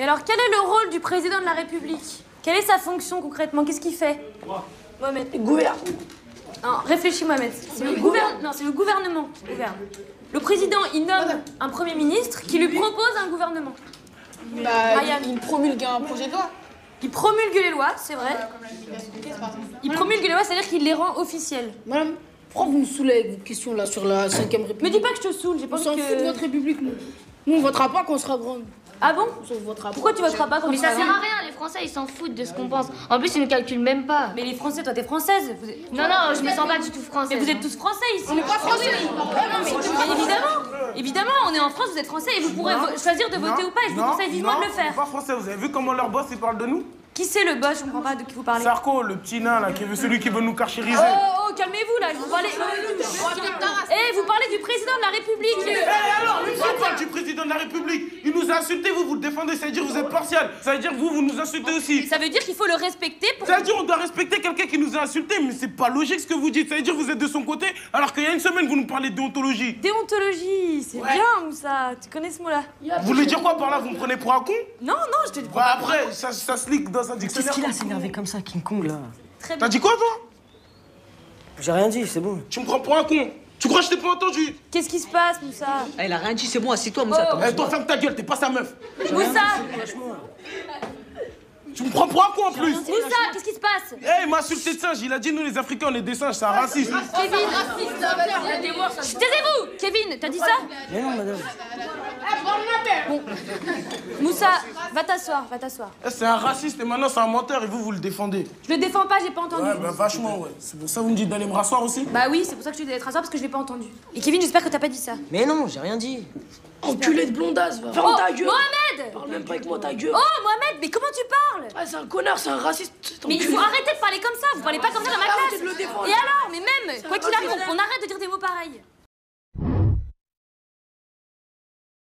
Et alors, quel est le rôle du président de la République? Quelle est sa fonction concrètement? Qu'est-ce qu'il fait? Mohamed. Il gouverne. Non, réfléchis, Mohamed. C'est le gouvernement qui gouverne. Le président, il nomme un premier ministre qui lui propose un gouvernement. Bah, il promulgue un projet de loi. Il promulgue les lois, c'est vrai. Il promulgue les lois, c'est-à-dire qu'il les rend officielles. Madame, pourquoi vous me saoulez avec vos questions là sur la 5ème République? Me dis pas que je te saoule, j'ai pas On s'en fout de votre République, nous. Nous, on votera pas quand on sera grande. Ah bon? On votera pas. Pourquoi tu voteras pas quand Mais tu ça seras sert à grande? rien, les Français ils s'en foutent de ce qu'on pense. En plus ils ne calculent même pas. Mais les Français, toi t'es française. Non, non, je me sens pas du tout française. Mais vous êtes tous français ici. On n'est pas français. Mais évidemment, on est en France, vous êtes français et vous pourrez choisir de voter ou pas et je vous conseille vivement de le faire. Pas français, vous avez vu comment leur boss il parle de nous? Qui c'est le boss? Je comprends pas de qui vous parlez. Sarko, le petit nain là, celui qui veut nous carchériser. Oh, calmez-vous là, vous parlez. Vous parlez du président de la République. Alors, on parle du président de la République. Il nous a insultés, vous le défendez, ça veut dire que vous êtes partial. Ça veut dire que vous nous insultez aussi. Ça veut dire qu'il faut le respecter pour. Ça veut dire qu'on doit respecter quelqu'un qui nous a insultés, mais c'est pas logique ce que vous dites. Ça veut dire que vous êtes de son côté, alors qu'il y a une semaine, vous nous parlez de déontologie. Déontologie, c'est bien Moussa. Tu connais ce mot-là? Vous voulez dire quoi par là? Vous me prenez pour un con? Non, je te dis Bah après, ça se lit dans un dictionnaire. Qu'est-ce qu'il a s'énerver comme ça, King Kong, là? Très bien. T'as dit quoi, toi? J'ai rien dit, c'est bon. Tu me prends pour un con. Tu crois que je t'ai pas entendu? Qu'est-ce qui se passe, Moussa? Eh, il a rien dit, c'est bon, assieds-toi, Moussa. Eh, toi, ferme ta gueule, t'es pas sa meuf. Moussa, Tu me prends pour un con en plus. Moussa, qu'est-ce qui se passe? Eh, il m'a insulté de singe. Il a dit, nous les Africains, on est des singes, c'est un raciste. Kevin, taisez-vous. Kevin, t'as dit ça? Mais non, madame. Moussa, va t'asseoir. Eh, c'est un raciste et maintenant c'est un menteur et vous le défendez. Je le défends pas, j'ai pas entendu. Ouais, bah vachement, ouais. C'est pour ça que vous me dites d'aller me rasseoir aussi? Bah oui, c'est pour ça que je te dis d'être asseoir parce que je l'ai pas entendu. Et Kevin, j'espère que t'as pas dit ça. Mais non, j'ai rien dit. Enculé de blondasse, va. Ferme ta gueule. Mohamed! Parle même pas avec moi, ta gueule. Oh, Mohamed, mais comment tu parles? Ah, c'est un connard, c'est un raciste. Mais il faut arrêter de parler comme ça, vous parlez pas comme ça dans ma Arrêtez classe. de le défendre. Et alors, mais même, quoi qu'il arrive, on arrête de dire des mots pareils.